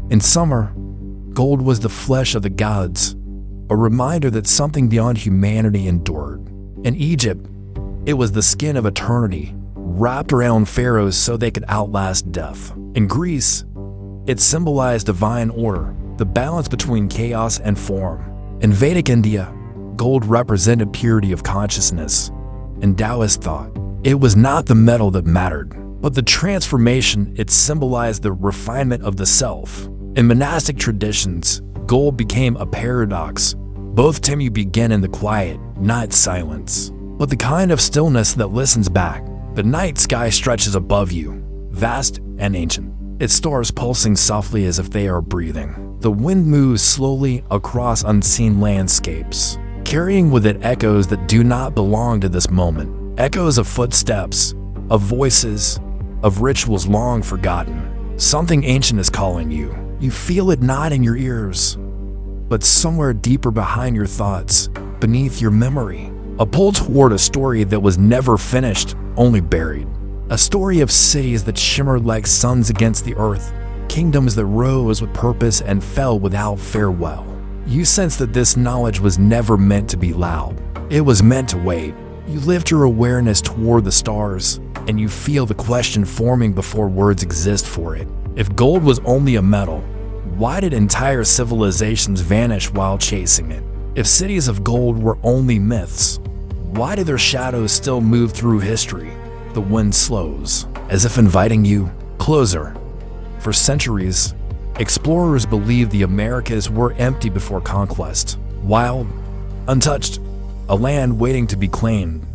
In summer, gold was the flesh of the gods, a reminder that something beyond humanity endured. In Egypt, it was the skin of eternity, wrapped around pharaohs so they could outlast death. In Greece, it symbolized divine order, the balance between chaos and form. In Vedic India, gold represented purity of consciousness. In Taoist thought, it was not the metal that mattered, but the transformation. It symbolized the refinement of the self. In monastic traditions, gold became a paradox. Both time you begin in the quiet, not silence, but the kind of stillness that listens back. The night sky stretches above you, vast and ancient, its stars pulsing softly as if they are breathing. The wind moves slowly across unseen landscapes, carrying with it echoes that do not belong to this moment. Echoes of footsteps, of voices, of rituals long forgotten. Something ancient is calling you. You feel it not in your ears, but somewhere deeper behind your thoughts, beneath your memory. A pull toward a story that was never finished, only buried. A story of cities that shimmered like suns against the earth, kingdoms that rose with purpose and fell without farewell. You sense that this knowledge was never meant to be loud. It was meant to wait. You lift your awareness toward the stars, and you feel the question forming before words exist for it. If gold was only a metal, why did entire civilizations vanish while chasing it? If cities of gold were only myths, why do their shadows still move through history? The wind slows, as if inviting you closer. For centuries, explorers believed the Americas were empty before conquest, wild, untouched, a land waiting to be claimed.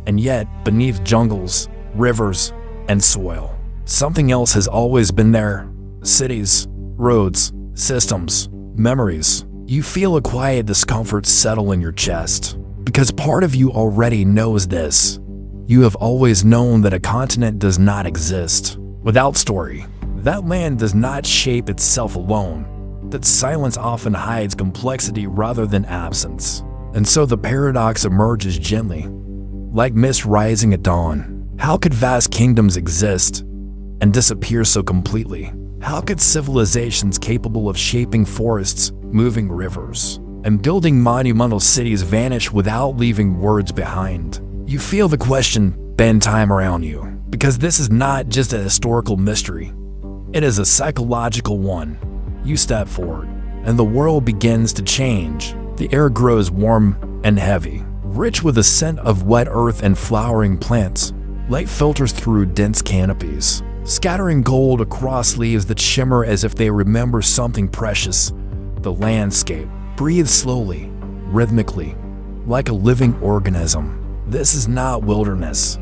And yet, beneath jungles, rivers, and soil, something else has always been there. Cities, roads, systems, memories. You feel a quiet discomfort settle in your chest, because part of you already knows this. You have always known that a continent does not exist without story. That land does not shape itself alone. That silence often hides complexity rather than absence. And so the paradox emerges gently, like mist rising at dawn. How could vast kingdoms exist and disappear so completely? How could civilizations capable of shaping forests, moving rivers, and building monumental cities vanish without leaving words behind? You feel the question bend time around you, because this is not just a historical mystery. It is a psychological one. You step forward, and the world begins to change. The air grows warm and heavy, rich with the scent of wet earth and flowering plants. Light filters through dense canopies, scattering gold across leaves that shimmer as if they remember something precious. The landscape breathes slowly, rhythmically, like a living organism. This is not wilderness.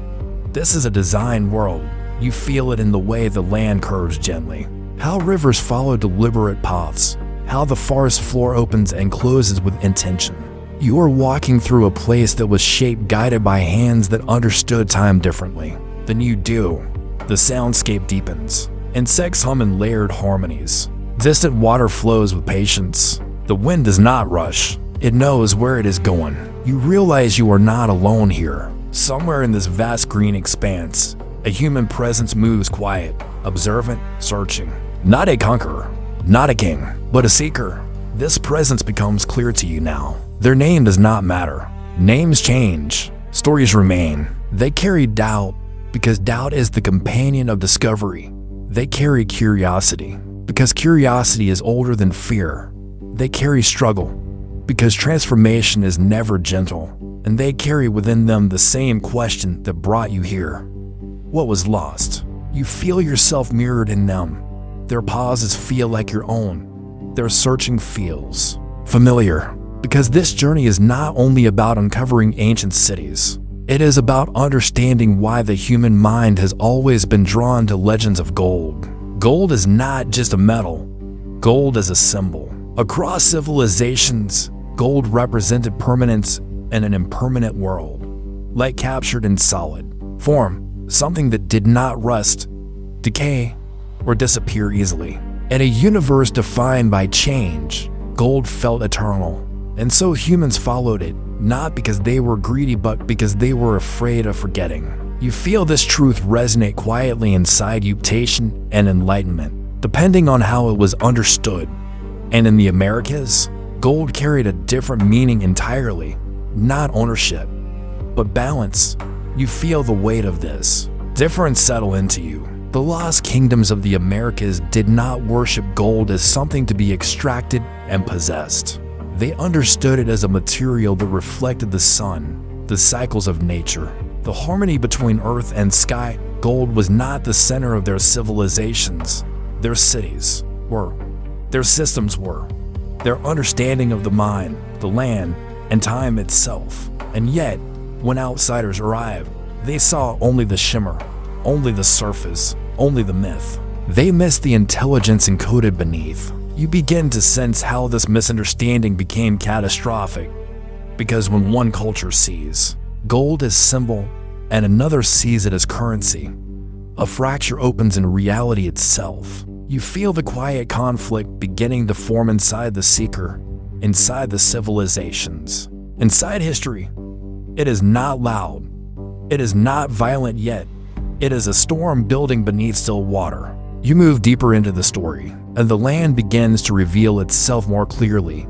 This is a designed world. You feel it in the way the land curves gently, how rivers follow deliberate paths, how the forest floor opens and closes with intention. You are walking through a place that was shaped, guided by hands that understood time differently than you do. The soundscape deepens. Insects hum in layered harmonies. Distant water flows with patience. The wind does not rush. It knows where it is going. You realize you are not alone here. Somewhere in this vast green expanse, a human presence moves quiet, observant, searching. Not a conqueror, not a king, but a seeker. This presence becomes clear to you now. Their name does not matter. Names change. Stories remain. They carry doubt, because doubt is the companion of discovery. They carry curiosity, because curiosity is older than fear. They carry struggle, because transformation is never gentle. And they carry within them the same question that brought you here. What was lost? You feel yourself mirrored in them. Their pauses feel like your own. Their searching feels familiar, because this journey is not only about uncovering ancient cities. It is about understanding why the human mind has always been drawn to legends of gold. Gold is not just a metal. Gold is a symbol. Across civilizations, gold represented permanence in an impermanent world. Light captured in solid form, something that did not rust, decay, or disappear easily. In a universe defined by change, gold felt eternal. And so humans followed it, not because they were greedy, but because they were afraid of forgetting. You feel this truth resonate quietly inside you, mutation and enlightenment. depending on how it was understood. And in the Americas, gold carried a different meaning entirely. Not ownership, but balance. You feel the weight of this difference settle into you. The lost kingdoms of the Americas did not worship gold as something to be extracted and possessed. They understood it as a material that reflected the sun, the cycles of nature, the harmony between earth and sky. Gold was not the center of their civilizations. Their cities were. Their systems were. Their understanding of the mind, the land, and time itself. And yet, when outsiders arrived, they saw only the shimmer, only the surface, only the myth. They missed the intelligence encoded beneath. You begin to sense how this misunderstanding became catastrophic, because when one culture sees gold as symbol and another sees it as currency, a fracture opens in reality itself. You feel the quiet conflict beginning to form inside the seeker, inside the civilizations, inside history. It is not loud. It is not violent yet. It is a storm building beneath still water. You move deeper into the story, and the land begins to reveal itself more clearly.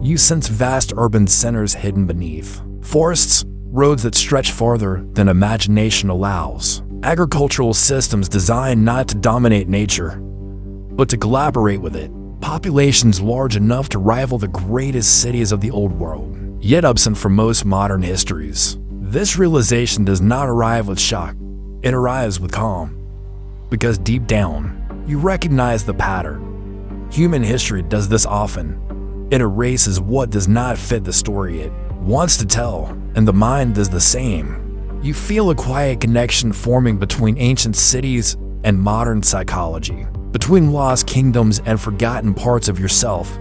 You sense vast urban centers hidden beneath. Forests, roads that stretch farther than imagination allows. Agricultural systems designed not to dominate nature, but to collaborate with it. Populations large enough to rival the greatest cities of the old world, yet absent from most modern histories. This realization does not arrive with shock. It arrives with calm, because deep down, you recognize the pattern. Human history does this often. It erases what does not fit the story it wants to tell, and the mind does the same. You feel a quiet connection forming between ancient cities and modern psychology, between lost kingdoms and forgotten parts of yourself.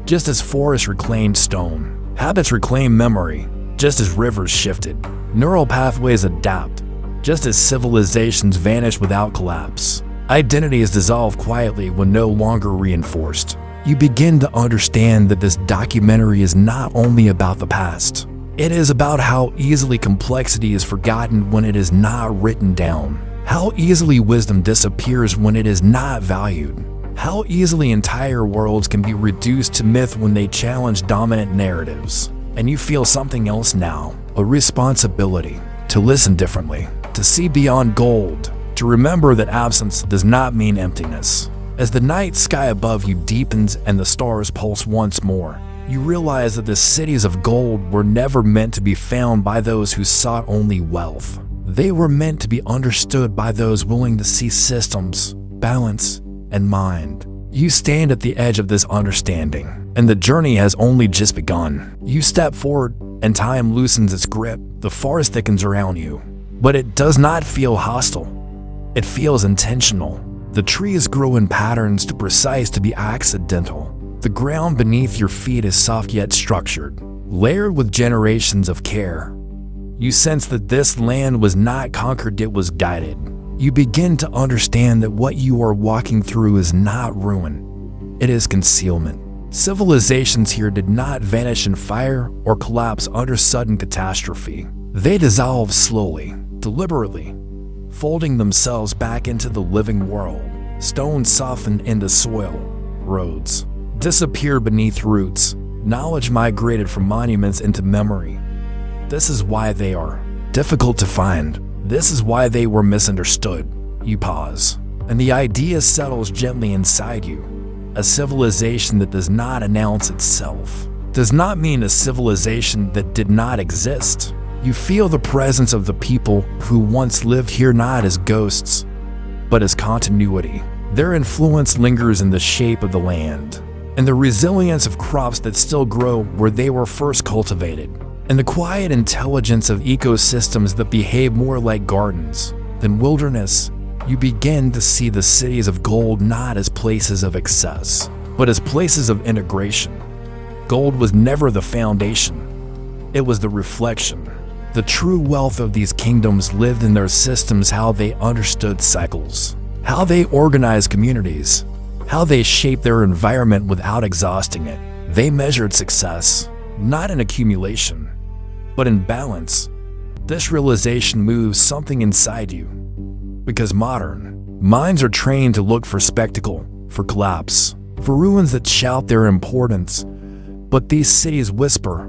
Just as forests reclaimed stone, habits reclaim memory. Just as rivers shifted, neural pathways adapt. Just as civilizations vanish without collapse, identity is dissolved quietly when no longer reinforced. You begin to understand that this documentary is not only about the past. It is about how easily complexity is forgotten when it is not written down. How easily wisdom disappears when it is not valued. How easily entire worlds can be reduced to myth when they challenge dominant narratives. And you feel something else now, a responsibility to listen differently, to see beyond gold, to remember that absence does not mean emptiness. As the night sky above you deepens and the stars pulse once more, you realize that the cities of gold were never meant to be found by those who sought only wealth. They were meant to be understood by those willing to see systems, balance, and mind. You stand at the edge of this understanding, and the journey has only just begun. You step forward, and time loosens its grip. The forest thickens around you, but it does not feel hostile. It feels intentional. The trees grow in patterns too precise to be accidental. The ground beneath your feet is soft yet structured, layered with generations of care. You sense that this land was not conquered, it was guided. You begin to understand that what you are walking through is not ruin, it is concealment. Civilizations here did not vanish in fire or collapse under sudden catastrophe. They dissolved slowly, deliberately, folding themselves back into the living world. Stones softened into soil, roads disappeared beneath roots, knowledge migrated from monuments into memory. This is why they are difficult to find. This is why they were misunderstood. You pause, and the idea settles gently inside you. A civilization that does not announce itself does not mean a civilization that did not exist. You feel the presence of the people who once lived here not as ghosts, but as continuity. Their influence lingers in the shape of the land, and the resilience of crops that still grow where they were first cultivated, and the quiet intelligence of ecosystems that behave more like gardens than wilderness. You begin to see the cities of gold not as places of excess, but as places of integration. Gold was never the foundation, it was the reflection. The true wealth of these kingdoms lived in their systems, how they understood cycles, how they organized communities, how they shaped their environment without exhausting it. They measured success, not in accumulation, but in balance. This realization moves something inside you, because modern minds are trained to look for spectacle, for collapse, for ruins that shout their importance. But these cities whisper,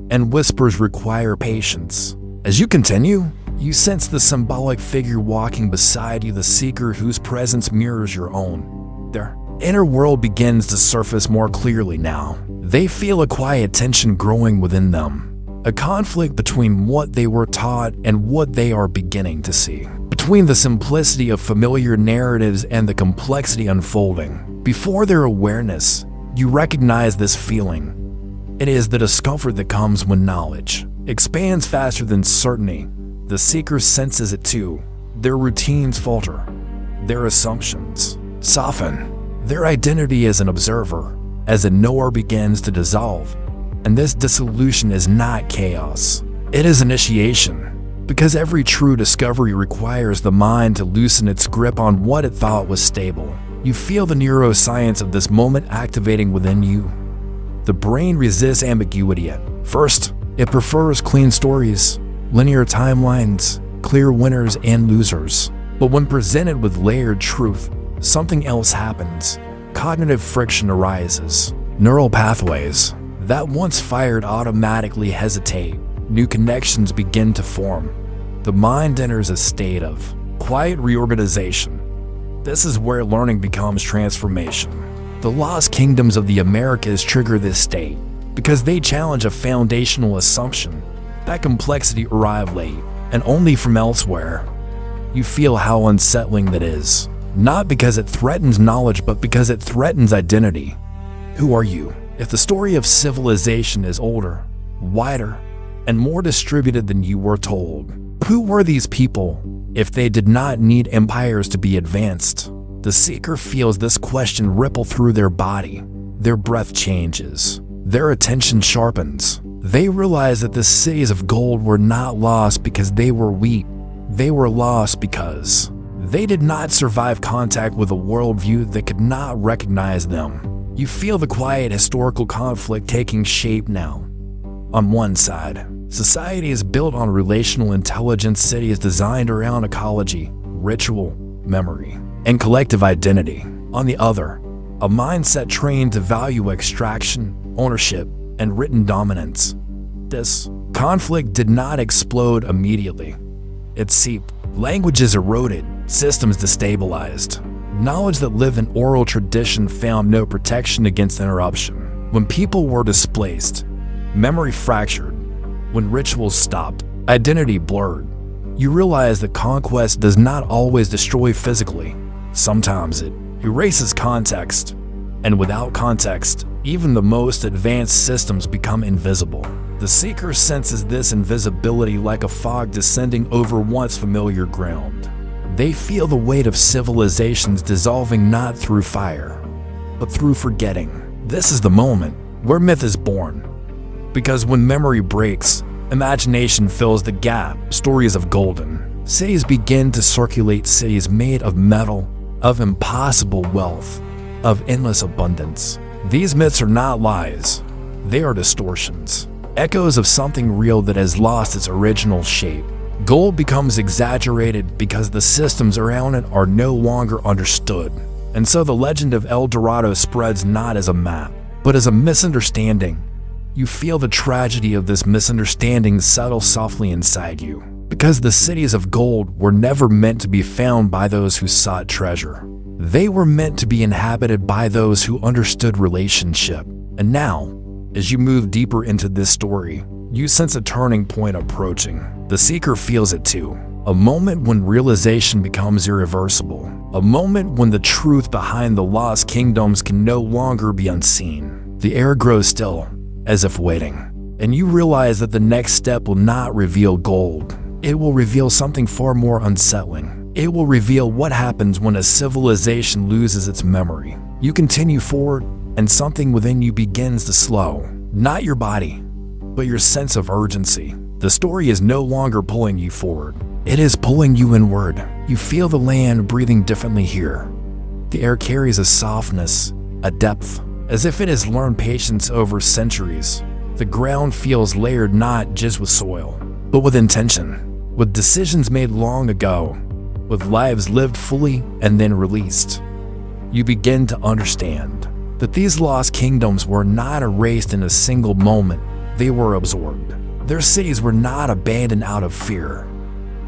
and whispers require patience. As you continue, you sense the symbolic figure walking beside you, the seeker whose presence mirrors your own. Their inner world begins to surface more clearly now. They feel a quiet tension growing within them, a conflict between what they were taught and what they are beginning to see, between the simplicity of familiar narratives and the complexity unfolding. Before their awareness, you recognize this feeling. It is the discomfort that comes when knowledge expands faster than certainty. The seeker senses it too. Their routines falter. Their assumptions soften. Their identity as an observer, as a knower, begins to dissolve. And this dissolution is not chaos. It is initiation. Because every true discovery requires the mind to loosen its grip on what it thought was stable. You feel the neuroscience of this moment activating within you. The brain resists ambiguity at first. It prefers clean stories, linear timelines, clear winners and losers. But when presented with layered truth, something else happens. Cognitive friction arises. Neural pathways that once fired automatically hesitate. New connections begin to form. The mind enters a state of quiet reorganization. This is where learning becomes transformation. The lost kingdoms of the Americas trigger this state because they challenge a foundational assumption that complexity arrived late and only from elsewhere. You feel how unsettling that is, not because it threatens knowledge, but because it threatens identity. Who are you? If the story of civilization is older, wider, and more distributed than you were told, who were these people if they did not need empires to be advanced? The seeker feels this question ripple through their body. Their breath changes. Their attention sharpens. They realize that the cities of gold were not lost because they were weak. They were lost because they did not survive contact with a worldview that could not recognize them. You feel the quiet historical conflict taking shape now. On one side, society is built on relational intelligence. Cities designed around ecology, ritual, memory, and collective identity. On the other, a mindset trained to value extraction, ownership, and written dominance. This conflict did not explode immediately. It seeped. Languages eroded, systems destabilized. Knowledge that lived in oral tradition found no protection against interruption. When people were displaced, memory fractured. When rituals stopped, identity blurred. You realize that conquest does not always destroy physically. Sometimes it erases context. And without context, even the most advanced systems become invisible. The seeker senses this invisibility like a fog descending over once familiar ground. They feel the weight of civilizations dissolving not through fire, but through forgetting. This is the moment where myth is born. Because when memory breaks, imagination fills the gap. Stories of golden cities begin to circulate, cities made of metal, of impossible wealth, of endless abundance. These myths are not lies, they are distortions, echoes of something real that has lost its original shape. Gold becomes exaggerated because the systems around it are no longer understood. And so the legend of El Dorado spreads not as a map, but as a misunderstanding. You feel the tragedy of this misunderstanding settle softly inside you. Because the cities of gold were never meant to be found by those who sought treasure. They were meant to be inhabited by those who understood relationship. And now, as you move deeper into this story, you sense a turning point approaching. The seeker feels it too. A moment when realization becomes irreversible. A moment when the truth behind the lost kingdoms can no longer be unseen. The air grows still, as if waiting. And you realize that the next step will not reveal gold. It will reveal something far more unsettling. It will reveal what happens when a civilization loses its memory. You continue forward, and something within you begins to slow. Not your body, but your sense of urgency. The story is no longer pulling you forward. It is pulling you inward. You feel the land breathing differently here. The air carries a softness, a depth, as if it has learned patience over centuries. The ground feels layered not just with soil, but with intention. With decisions made long ago, with lives lived fully and then released. you begin to understand that these lost kingdoms were not erased in a single moment, they were absorbed. Their cities were not abandoned out of fear,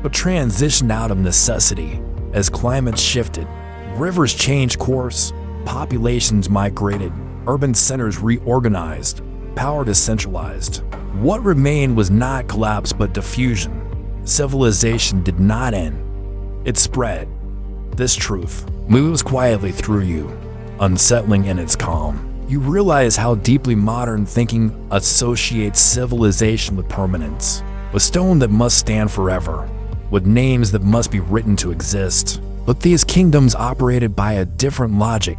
but transitioned out of necessity. As climates shifted, rivers changed course, populations migrated, urban centers reorganized, power decentralized. What remained was not collapse but diffusion. Civilization did not end, it spread. This truth moves quietly through you, unsettling in its calm. You realize how deeply modern thinking associates civilization with permanence, with stone that must stand forever, with names that must be written to exist. But these kingdoms operated by a different logic.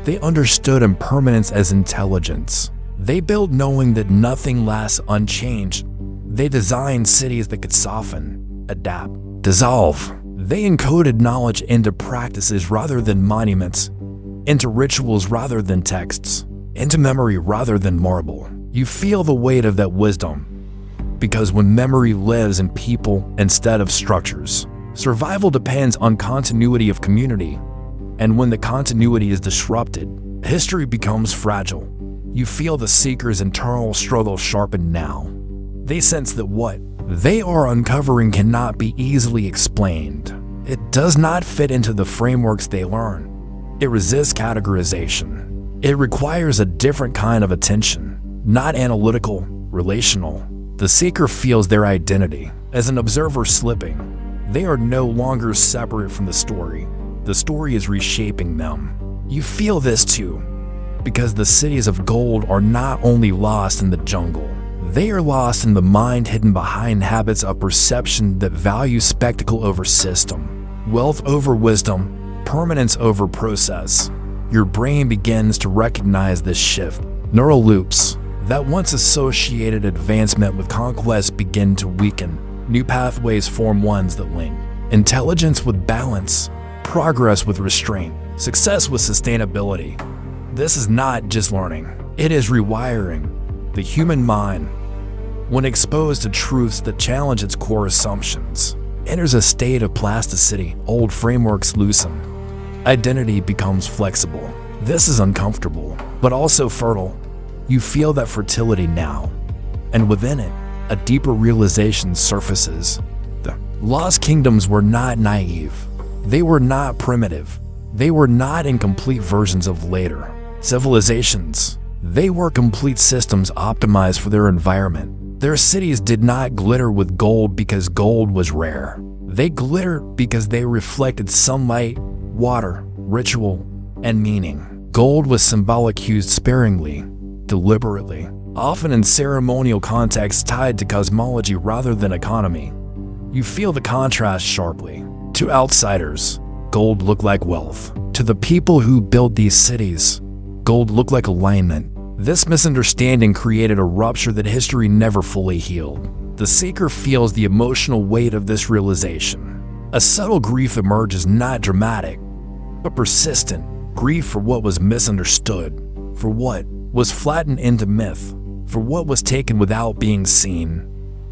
They understood impermanence as intelligence. They built knowing that nothing lasts unchanged. They designed cities that could soften, adapt, dissolve. They encoded knowledge into practices rather than monuments, into rituals rather than texts, into memory rather than marble. You feel the weight of that wisdom, because when memory lives in people instead of structures, survival depends on continuity of community, and when the continuity is disrupted, history becomes fragile. You feel the seeker's internal struggle sharpen now. They sense that what they are uncovering cannot be easily explained. It does not fit into the frameworks they learn. It resists categorization. It requires a different kind of attention, not analytical, relational. The seeker feels their identity as an observer slipping. They are no longer separate from the story. The story is reshaping them. You feel this too, because the cities of gold are not only lost in the jungle, they are lost in the mind hidden behind habits of perception that value spectacle over system, wealth over wisdom, permanence over process. Your brain begins to recognize this shift. Neural loops that once associated advancement with conquest begin to weaken. New pathways form, ones that link intelligence with balance, progress with restraint, success with sustainability. This is not just learning, it is rewiring. The human mind, when exposed to truths that challenge its core assumptions, enters a state of plasticity. Old frameworks loosen. Identity becomes flexible. This is uncomfortable, but also fertile. You feel that fertility now, and within it, a deeper realization surfaces. The lost kingdoms were not naive. They were not primitive. They were not incomplete versions of later civilizations. They were complete systems optimized for their environment. Their cities did not glitter with gold because gold was rare. They glittered because they reflected sunlight, water, ritual, and meaning. Gold was symbolic, used sparingly, deliberately, often in ceremonial contexts tied to cosmology rather than economy. You feel the contrast sharply. To outsiders, gold looked like wealth. To the people who built these cities, gold looked like alignment. This misunderstanding created a rupture that history never fully healed. The seeker feels the emotional weight of this realization. A subtle grief emerges, not dramatic, but persistent. Grief for what was misunderstood, for what was flattened into myth, for what was taken without being seen.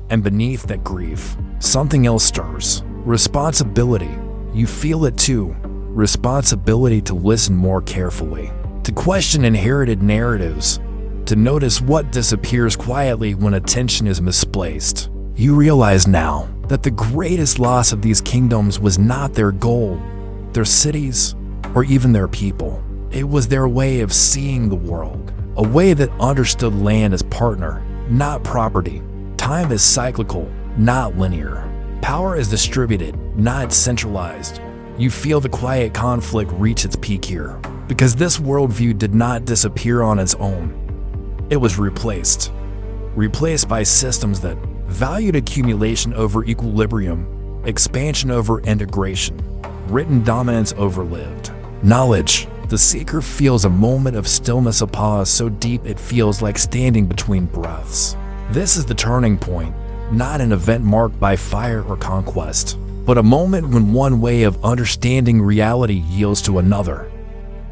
And beneath that grief, something else stirs. Responsibility. You feel it too. Responsibility to listen more carefully, to question inherited narratives, to notice what disappears quietly when attention is misplaced. You realize now that the greatest loss of these kingdoms was not their gold, their cities, or even their people. It was their way of seeing the world, a way that understood land as partner, not property. Time is cyclical, not linear. Power is distributed, not centralized. You feel the quiet conflict reach its peak here, because this worldview did not disappear on its own. It was replaced by systems that valued accumulation over equilibrium, expansion over integration, written dominance over lived knowledge. The seeker feels a moment of stillness, a pause so deep it feels like standing between breaths. This is the turning point, not an event marked by fire or conquest, but a moment when one way of understanding reality yields to another.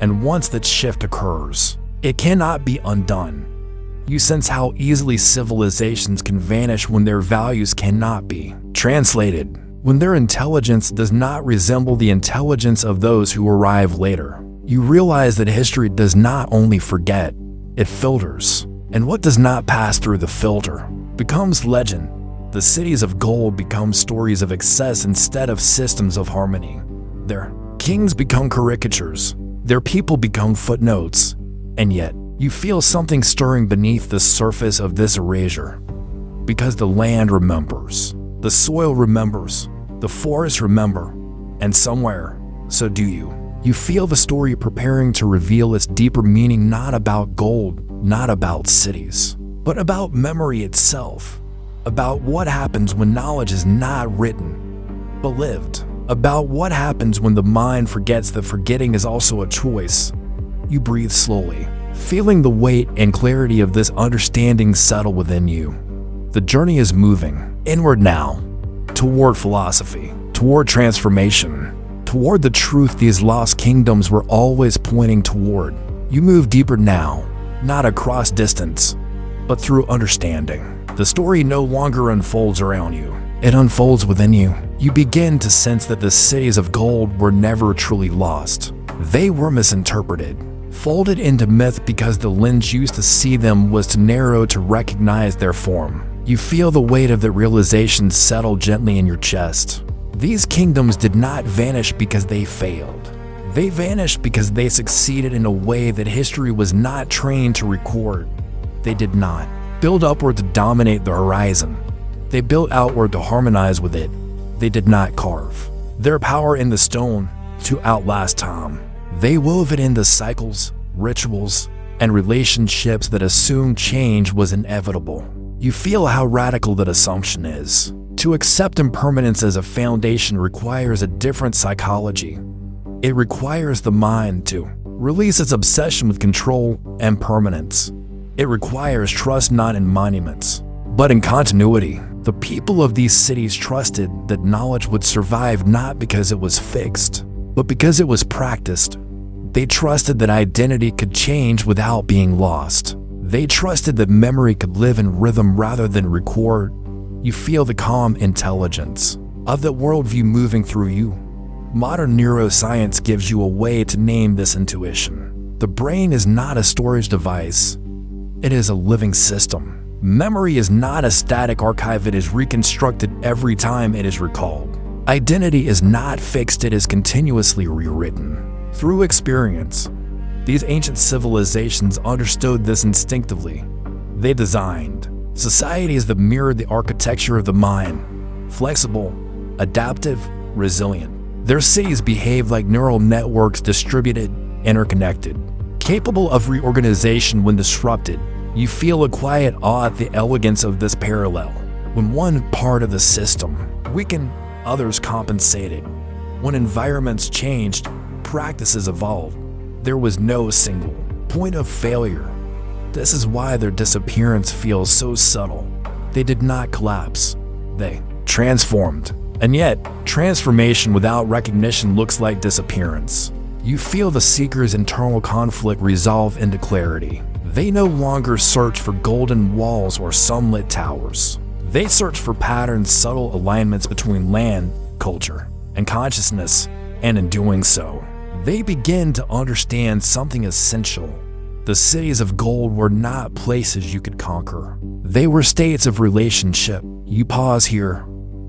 And once that shift occurs, it cannot be undone. You sense how easily civilizations can vanish when their values cannot be translated, when their intelligence does not resemble the intelligence of those who arrive later. you realize that history does not only forget, it filters. And what does not pass through the filter becomes legend. The cities of gold become stories of excess instead of systems of harmony. Their kings become caricatures. Their people become footnotes. And yet, you feel something stirring beneath the surface of this erasure. Because the land remembers, the soil remembers, the forests remember, and somewhere, so do you. You feel the story preparing to reveal its deeper meaning, not about gold, not about cities, but about memory itself. About what happens when knowledge is not written, but lived. About what happens when the mind forgets that forgetting is also a choice. You breathe slowly, feeling the weight and clarity of this understanding settle within you. The journey is moving inward now, toward philosophy, toward transformation, toward the truth these lost kingdoms were always pointing toward. You move deeper now, not across distance, but through understanding. The story no longer unfolds around you. It unfolds within you. You begin to sense that the cities of gold were never truly lost. They were misinterpreted, folded into myth because the lens used to see them was too narrow to recognize their form. You feel the weight of the realization settle gently in your chest. These kingdoms did not vanish because they failed. They vanished because they succeeded in a way that history was not trained to record. They did not build upward to dominate the horizon. They built outward to harmonize with it. They did not carve their power in the stone to outlast time. They wove it into cycles, rituals, and relationships that assumed change was inevitable. You feel how radical that assumption is. To accept impermanence as a foundation requires a different psychology. It requires the mind to release its obsession with control and permanence. It requires trust not in monuments, but in continuity. The people of these cities trusted that knowledge would survive not because it was fixed, but because it was practiced. They trusted that identity could change without being lost. They trusted that memory could live in rhythm rather than record. You feel the calm intelligence of that worldview moving through you. Modern neuroscience gives you a way to name this intuition. The brain is not a storage device. It is a living system. Memory is not a static archive. It is reconstructed every time it is recalled. Identity is not fixed. It is continuously rewritten. Through experience, these ancient civilizations understood this instinctively. They designed societies that mirrored the architecture of the mind, flexible, adaptive, resilient. Their cities behaved like neural networks, distributed, interconnected, capable of reorganization when disrupted. You feel a quiet awe at the elegance of this parallel. When one part of the system weakened, others compensated. When environments changed, practices evolved. There was no single point of failure. This is why their disappearance feels so subtle. They did not collapse. They transformed. And yet, transformation without recognition looks like disappearance. You feel the seeker's internal conflict resolve into clarity. They no longer search for golden walls or sunlit towers. They search for patterns, subtle alignments between land, culture, and consciousness, and in doing so, they begin to understand something essential. The cities of gold were not places you could conquer. They were states of relationship. You pause here,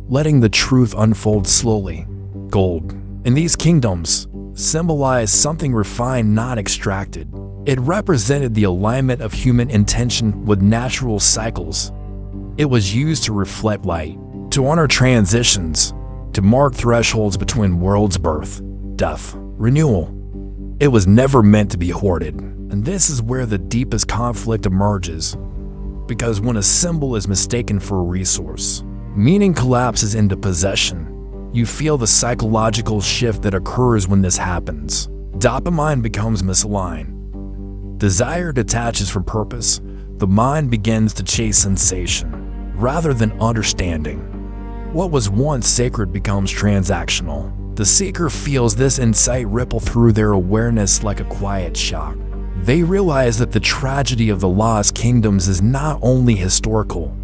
letting the truth unfold slowly. Gold, in these kingdoms, symbolized something refined, not extracted. It represented the alignment of human intention with natural cycles. It was used to reflect light, to honor transitions, to mark thresholds between world's birth, death, renewal. It was never meant to be hoarded. And this is where the deepest conflict emerges. Because when a symbol is mistaken for a resource, meaning collapses into possession. You feel the psychological shift that occurs when this happens. Dopamine becomes misaligned. Desire detaches from purpose. The mind begins to chase sensation rather than understanding. What was once sacred becomes transactional. The seeker feels this insight ripple through their awareness like a quiet shock. They realize that the tragedy of the lost kingdoms is not only historical,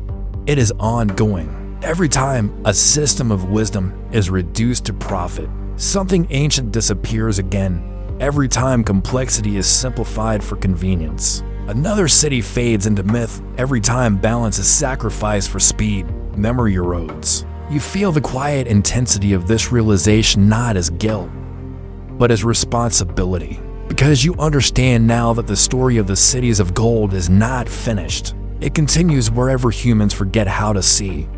it is ongoing. Every time a system of wisdom is reduced to profit, something ancient disappears again. Every time complexity is simplified for convenience. Another city fades into myth every time balance is sacrificed for speed. Memory erodes. You feel the quiet intensity of this realization not as guilt, but as responsibility. Because you understand now that the story of the cities of gold is not finished. It continues wherever humans forget how to see,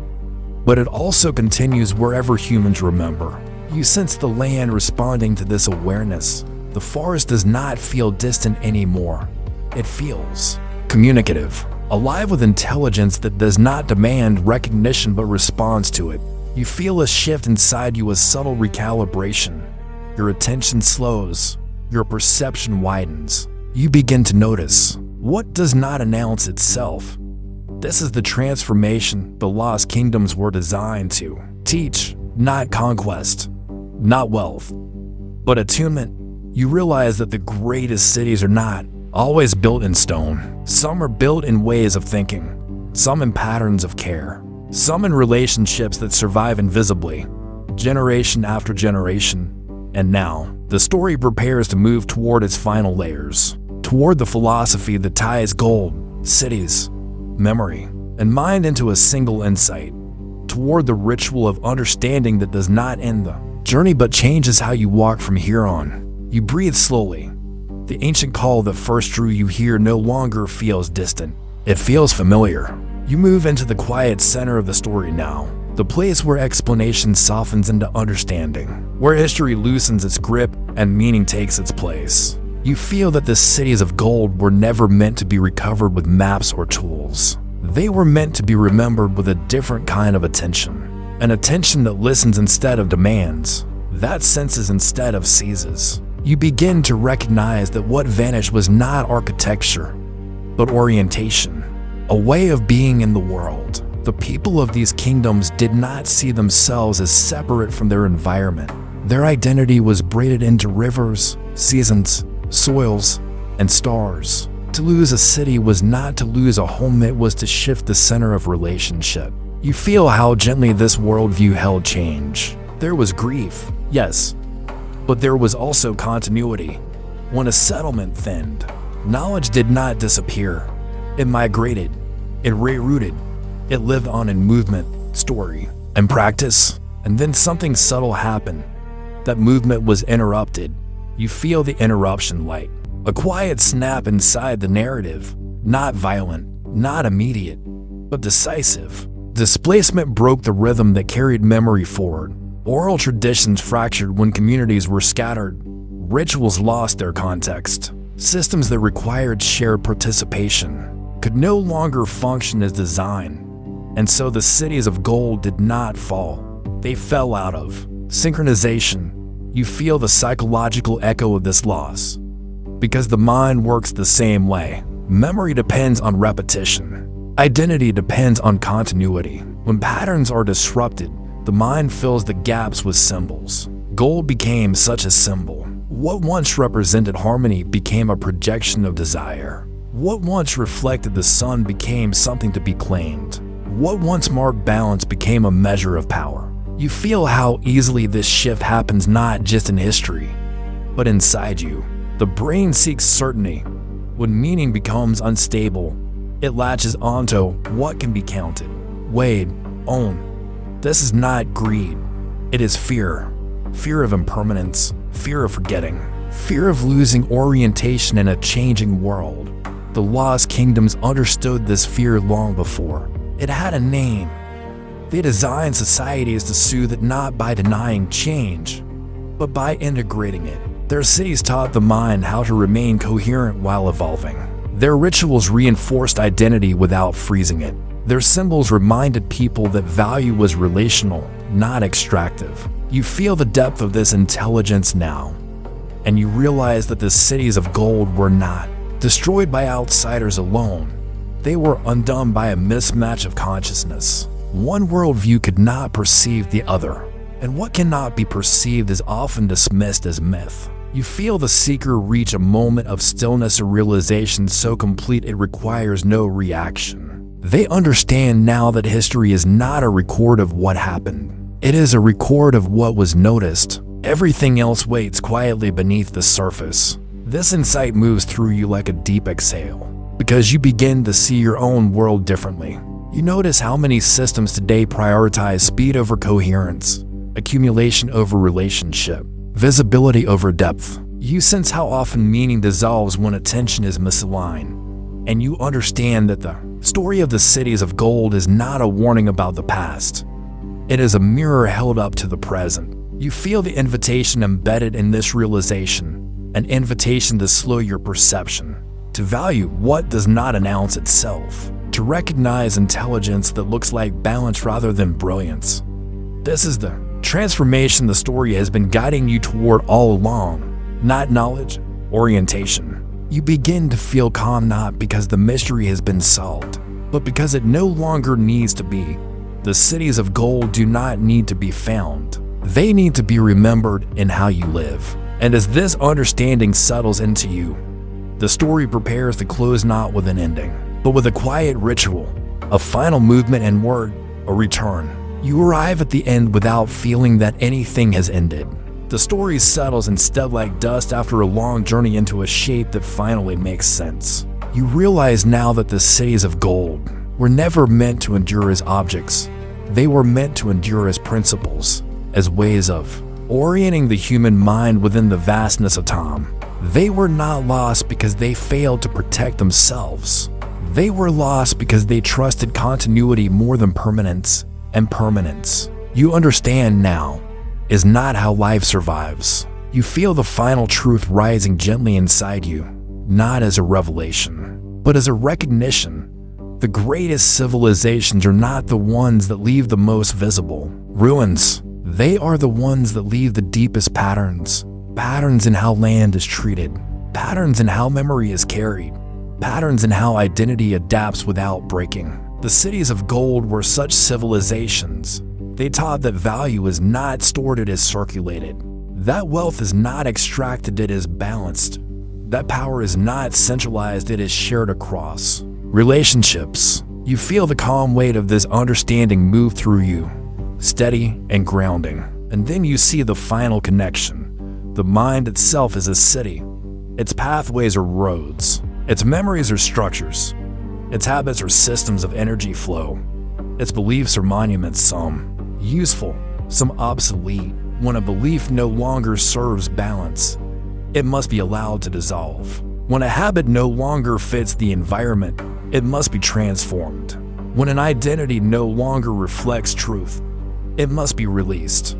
but it also continues wherever humans remember. You sense the land responding to this awareness. The forest does not feel distant anymore. It feels communicative, alive with intelligence that does not demand recognition but responds to it. You feel a shift inside you, a subtle recalibration. Your attention slows. Your perception widens. You begin to notice what does not announce itself. This is the transformation the lost kingdoms were designed to teach, not conquest, not wealth, but attunement. You realize that the greatest cities are not always built in stone. Some are built in ways of thinking, some in patterns of care, some in relationships that survive invisibly, generation after generation. And now, the story prepares to move toward its final layers, toward the philosophy that ties gold, cities, memory, and mind into a single insight, toward the ritual of understanding that does not end the journey but changes how you walk from here on. You breathe slowly. The ancient call that first drew you here no longer feels distant. It feels familiar. You move into the quiet center of the story now, the place where explanation softens into understanding, where history loosens its grip and meaning takes its place. You feel that the cities of gold were never meant to be recovered with maps or tools. They were meant to be remembered with a different kind of attention, an attention that listens instead of demands, that senses instead of seizes. You begin to recognize that what vanished was not architecture, but orientation, a way of being in the world. The people of these kingdoms did not see themselves as separate from their environment. Their identity was braided into rivers, seasons, soils, and stars. To lose a city was not to lose a home, it was to shift the center of relationship. You feel how gently this worldview held change. There was grief, yes, but there was also continuity. When a settlement thinned, knowledge did not disappear. It migrated, it rerouted, it lived on in movement, story, and practice. And then something subtle happened. That movement was interrupted. You feel the interruption light, a quiet snap inside the narrative, not violent, not immediate, but decisive. Displacement broke the rhythm that carried memory forward. Oral traditions fractured when communities were scattered. Rituals lost their context. Systems that required shared participation could no longer function as design. And so the cities of gold did not fall. They fell out of synchronization. You feel the psychological echo of this loss. Because the mind works the same way. Memory depends on repetition. Identity depends on continuity. When patterns are disrupted, the mind fills the gaps with symbols. Gold became such a symbol. What once represented harmony became a projection of desire. What once reflected the sun became something to be claimed. What once marked balance became a measure of power. You feel how easily this shift happens not just in history, but inside you. The brain seeks certainty. When meaning becomes unstable, it latches onto what can be counted, weighed, owned. This is not greed. It is fear. Fear of impermanence, fear of forgetting, fear of losing orientation in a changing world. The lost kingdoms understood this fear long before. It had a name. They designed societies to soothe it not by denying change, but by integrating it. Their cities taught the mind how to remain coherent while evolving. Their rituals reinforced identity without freezing it. Their symbols reminded people that value was relational, not extractive. You feel the depth of this intelligence now, and you realize that the cities of gold were not destroyed by outsiders alone. They were undone by a mismatch of consciousness. One worldview could not perceive the other, and what cannot be perceived is often dismissed as myth. You feel the seeker reach a moment of stillness, a realization so complete it requires no reaction. They understand now that history is not a record of what happened. It is a record of what was noticed, Everything else waits quietly beneath the surface. This insight moves through you like a deep exhale, because you begin to see your own world differently. You notice how many systems today prioritize speed over coherence, accumulation over relationship, visibility over depth. You sense how often meaning dissolves when attention is misaligned, and you understand that the story of the cities of gold is not a warning about the past. It is a mirror held up to the present. You feel the invitation embedded in this realization, an invitation to slow your perception, to value what does not announce itself, to recognize intelligence that looks like balance rather than brilliance. This is the transformation the story has been guiding you toward all along. Not knowledge, orientation. You begin to feel calm not because the mystery has been solved, but because it no longer needs to be. The cities of gold do not need to be found. They need to be remembered in how you live. And as this understanding settles into you, the story prepares to close not with an ending, but with a quiet ritual, a final movement and word, a return. You arrive at the end without feeling that anything has ended. The story settles instead like dust after a long journey into a shape that finally makes sense. You realize now that the cities of gold were never meant to endure as objects. They were meant to endure as principles, as ways of orienting the human mind within the vastness of time. They were not lost because they failed to protect themselves. They were lost because they trusted continuity more than permanence, and permanence, you understand now, is not how life survives. You feel the final truth rising gently inside you, not as a revelation, but as a recognition. The greatest civilizations are not the ones that leave the most visible ruins. They are the ones that leave the deepest patterns. Patterns in how land is treated, patterns in how memory is carried, patterns in how identity adapts without breaking. The cities of gold were such civilizations. They taught that value is not stored, it is circulated. That wealth is not extracted, it is balanced. That power is not centralized, it is shared across relationships. You feel the calm weight of this understanding move through you, steady and grounding. And then you see the final connection. The mind itself is a city. Its pathways are roads. Its memories are structures. Its habits are systems of energy flow. Its beliefs are monuments, some useful, some obsolete. When a belief no longer serves balance, it must be allowed to dissolve. When a habit no longer fits the environment, it must be transformed. When an identity no longer reflects truth, it must be released.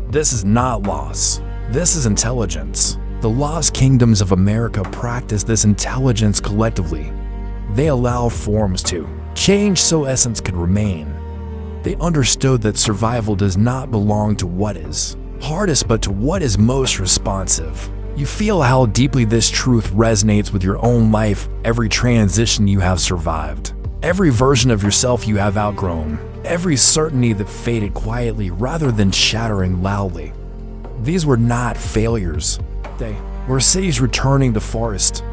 This is not loss. This is intelligence. The lost kingdoms of America practice this intelligence collectively. They allow forms to change so essence could remain. They understood that survival does not belong to what is hardest, but to what is most responsive. You feel how deeply this truth resonates with your own life, every transition you have survived, every version of yourself you have outgrown, every certainty that faded quietly rather than shattering loudly. These were not failures. They were cities returning to forest.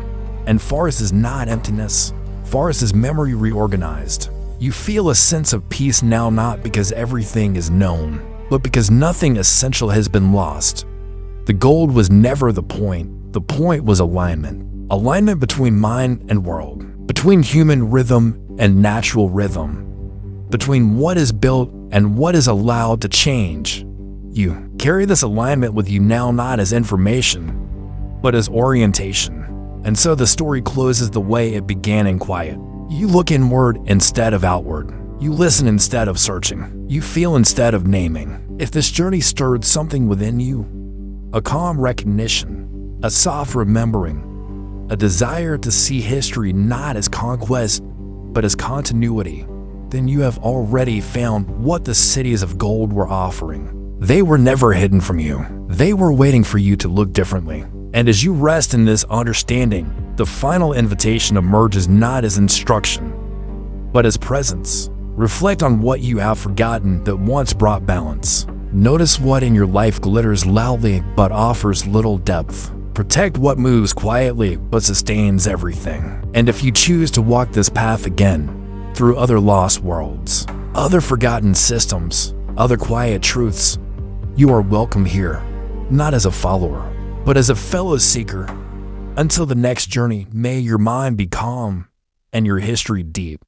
And forest is not emptiness. Forest is memory reorganized. You feel a sense of peace now, not because everything is known, but because nothing essential has been lost. The gold was never the point. The point was alignment. Alignment between mind and world, between human rhythm and natural rhythm, between what is built and what is allowed to change. You carry this alignment with you now, not as information, but as orientation. And so the story closes the way it began, in quiet. You look inward instead of outward. You listen instead of searching. You feel instead of naming. If this journey stirred something within you, a calm recognition, a soft remembering, a desire to see history not as conquest, but as continuity, then you have already found what the cities of gold were offering. They were never hidden from you. They were waiting for you to look differently. And as you rest in this understanding, the final invitation emerges not as instruction, but as presence. Reflect on what you have forgotten that once brought balance. Notice what in your life glitters loudly but offers little depth. Protect what moves quietly but sustains everything. And if you choose to walk this path again, through other lost worlds, other forgotten systems, other quiet truths, you are welcome here. not as a follower, but as a fellow seeker. Until the next journey, may your mind be calm and your history deep.